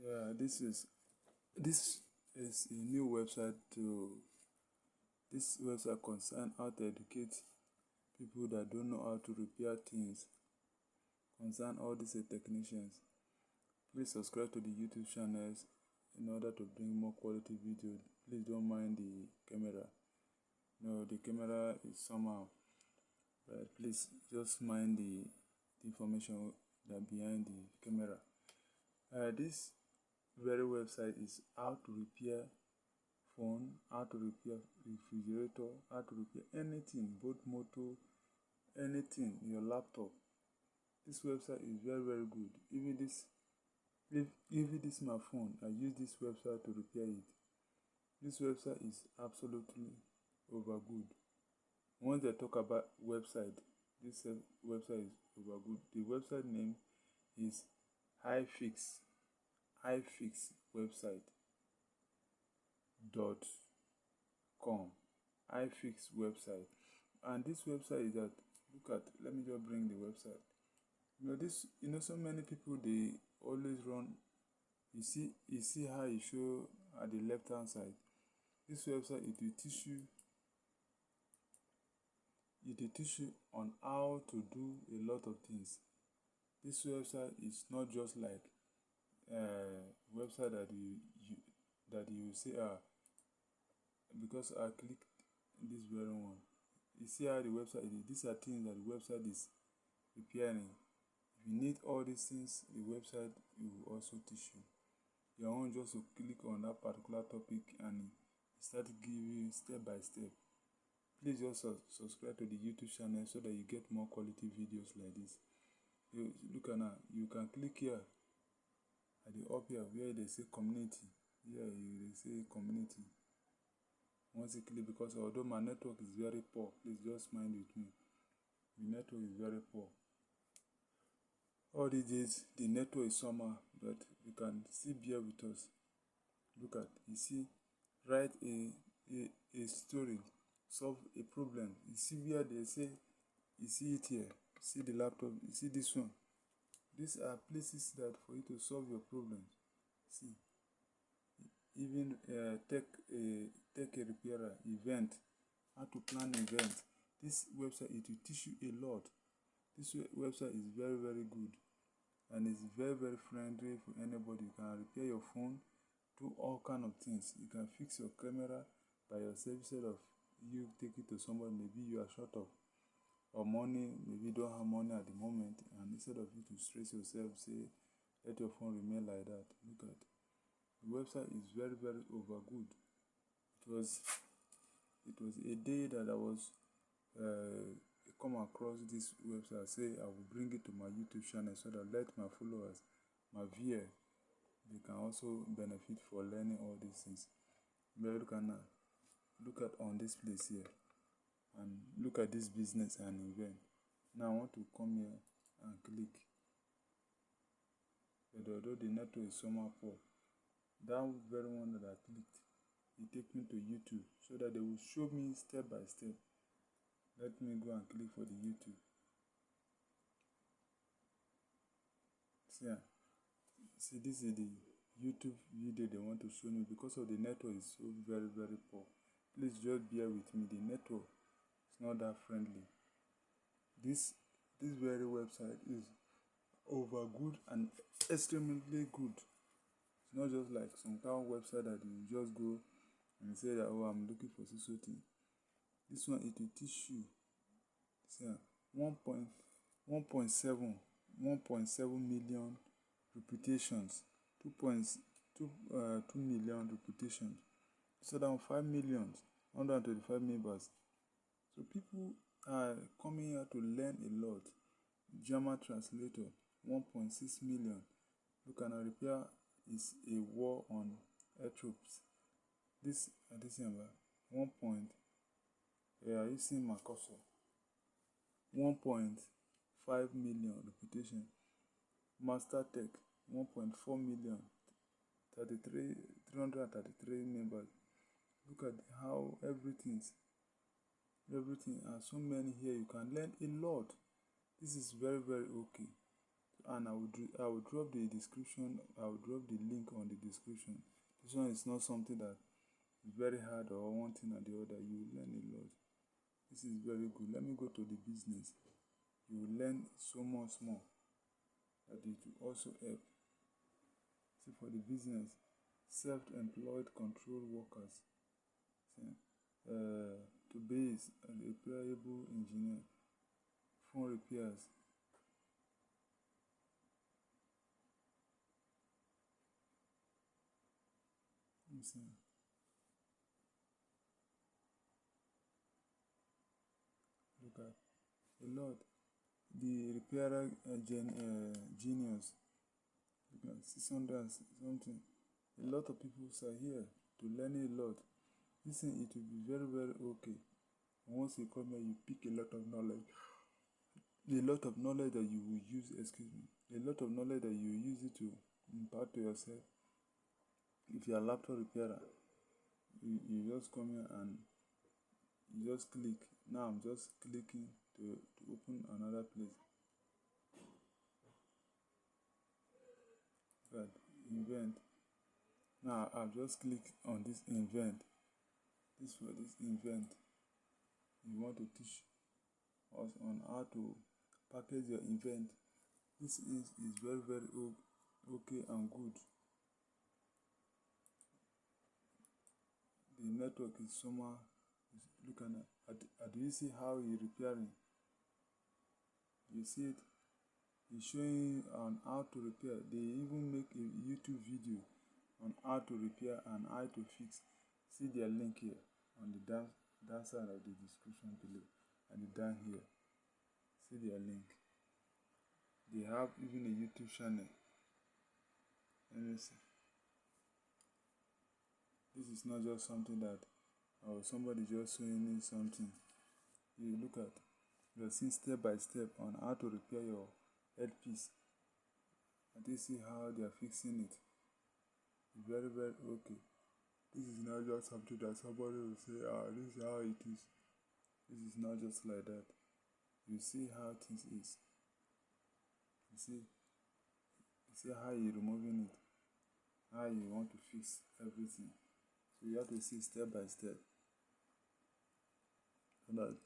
Yeah, this is a new website to this website concern how to educate people that don't know how to repair things, concern all these technicians. Please subscribe to the YouTube channels in order to bring more quality videos. Please don't mind the camera. No, the camera is somehow, but please just mind the information that behind the camera. This very website is how to repair phone, how to repair refrigerator, how to repair anything, both motor, anything, your laptop. This website is very good. Even this my phone, I use this website to repair it. This website is absolutely over good. Once I talk about website, this website is over good. The website name is ifixwebsite.com. ifix website. And this website is that, look at, let me just bring the website. So many people, they always run. You see how it show at the left hand side. This website, it will teach you on how to do a lot of things. This website is not just like website that you say, because I clicked this very one. You see how the website is. These are things that the website is repairing. If you need all these things, the website will also teach you. You want just to click on that particular topic and start giving you step by step. Please just subscribe to the YouTube channel so that you get more quality videos like this. Look at now, you can click here at the up here where they say community. Here they say community. Once you click, because although my network is very poor, please just mind with me. The network is very poor. All these days, the network is somehow, but you can still bear with us. Look at, you see, write a story, solve a problem. You see where they say, you see it here, see the laptop, you see this one. These are places that for you to solve your problems. See, even tech a repairer, event, how to plan event. This website, it will teach you a lot. This website is very good, and it's very friendly for anybody. You can repair your phone, do all kind of things. You can fix your camera by yourself instead of you take it to somebody. Maybe you are short of or money, maybe you don't have money at the moment, and instead of you to stress yourself, say let your phone remain like that. Look at, the website is very over good. It was a day that I was come across this website. Say I will bring it to my YouTube channel so that let my followers, my viewers, they can also benefit for learning all these things. But look at on this place here, and look at this business and event. Now I want to come here and click, but although the network is somehow poor, that very one that I clicked, it take me to YouTube so that they will show me step by step. Let me go and click for the YouTube. See, this is the YouTube video they want to show me. Because of the network is so very poor, please just bear with me. The network is not that friendly. This very website is over good and extremely good. It's not just like some kind of website that you just go and say that, oh, I'm looking for something. This one, it will teach you. See, 1.7 million reputations, 2 million reputations, so down 5 million, 125 members. So people are coming here to learn a lot. German translator, 1.6 million. Look at, repair is a war on air troops. This number, 1. Are you seeing my cursor? 1.5 million reputation. Master Tech, 1.4 million, 333 members. Look at how everything are so many here. You can learn a lot. This is very okay. and I will drop the description. I will drop the link on the description. This one is not something that is very hard or one thing or the other. You will learn a lot. This is very good. Let me go to the business. You will learn so much more that it will also help. See, for the business, self-employed control workers. See, to base a repairable engineer, phone repairs. Let me see. Look at a lot. The repairer genius. Look at 600 something. A lot of people are here to learn a lot. This thing, it will be very, very okay. Once you come here, you pick a lot of knowledge. A lot of knowledge that you will use, a lot of knowledge that you will use it to impart to yourself. If you're a laptop repairer, you just come here and you just click. Now I'm just clicking to open another place. But invent. Now I've just clicked on this invent. This for this invent. You want to teach us on how to package your event. This is very, very okay and good. The network is somehow, look at do you see how he repairing? You see it? He's showing on how to repair. They even make a YouTube video on how to repair and how to fix. See their link here on the down side of the description below and down here. See their link. They have even a YouTube channel. Let me see. This is not just something that somebody just showing me something. You look at, you're seeing step by step on how to repair your headpiece. And they see how they are fixing it. Very, very okay. This is not just something that somebody will say, this is how it is. This is not just like that. You see how things is. You see how you're removing it. How you want to fix everything. So you have to see step by step. So that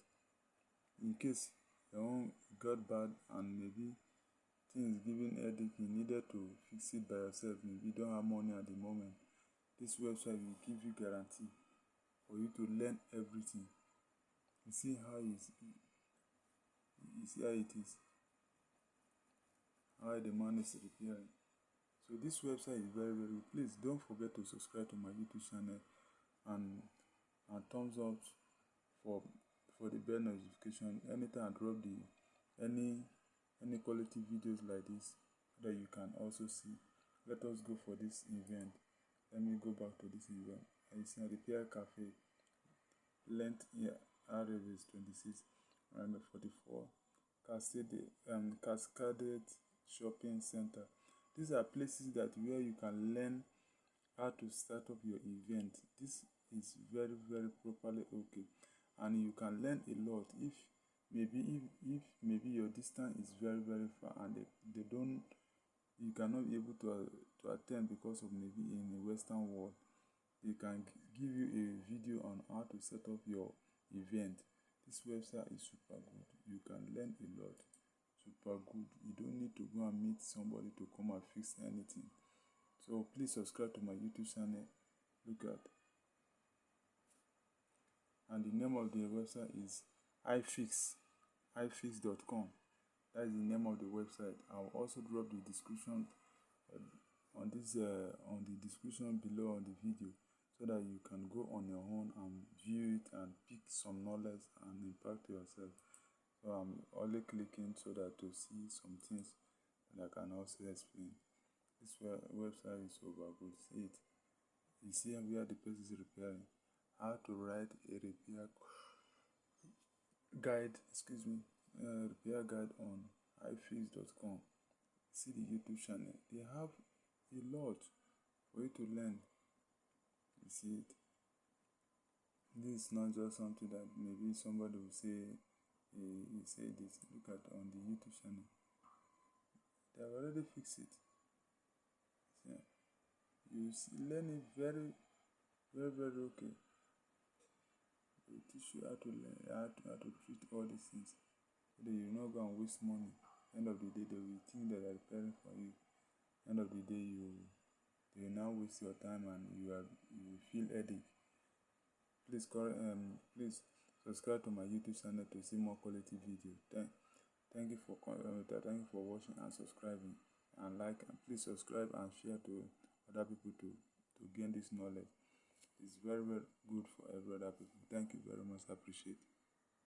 in case your own got bad and maybe things giving headache, you needed to fix it by yourself. Maybe you don't have money at the moment. This website will give you guarantee for you to learn everything. You see how it is. How the man is repairing. So this website is very, very good. Please don't forget to subscribe to my YouTube channel and thumbs up for the bell notification. Anytime I drop any quality videos like this that you can also see. Let us go for this event. Let me go back to this event. I see a repair cafe. Length here is 26 and 44. Cascaded shopping center. These are places that where you can learn how to start up your event. This is very, very properly okay, and you can learn a lot. If maybe your distance is very, very far and they don't, you cannot be able to attend because of maybe in the Western world, they can give you a video on how to set up your event. This website is super good. You can learn a lot. Super good. You don't need to go and meet somebody to come and fix anything. So please subscribe to my YouTube channel. Look at. And the name of the website is ifix.com. That is the name of the website. I will also drop the description on the description below on the video, so that you can go on your own and view it and pick some knowledge and impact yourself. So I'm only clicking so that to see some things that I can also explain. This website is super good. See it. You see where the person is repairing. How to write a repair guide. Repair guide on ifix.com. See the YouTube channel. They have a lot for you to learn. You see it. This is not just something that maybe somebody will say. You say this. Look at on the YouTube channel. They have already fixed it. Yeah. You learn it very, very, very okay. They teach you how to learn, how to treat all these things. So that you not go and waste money. End of the day, they will think that they are preparing for you. End of the day, they will now waste your time and you feel headache. Please subscribe to my YouTube channel to see more quality video. Thank you for watching and subscribing, and like, and please subscribe and share to other people to gain this knowledge. It's very, very good for every other people. Thank you very much. I appreciate it.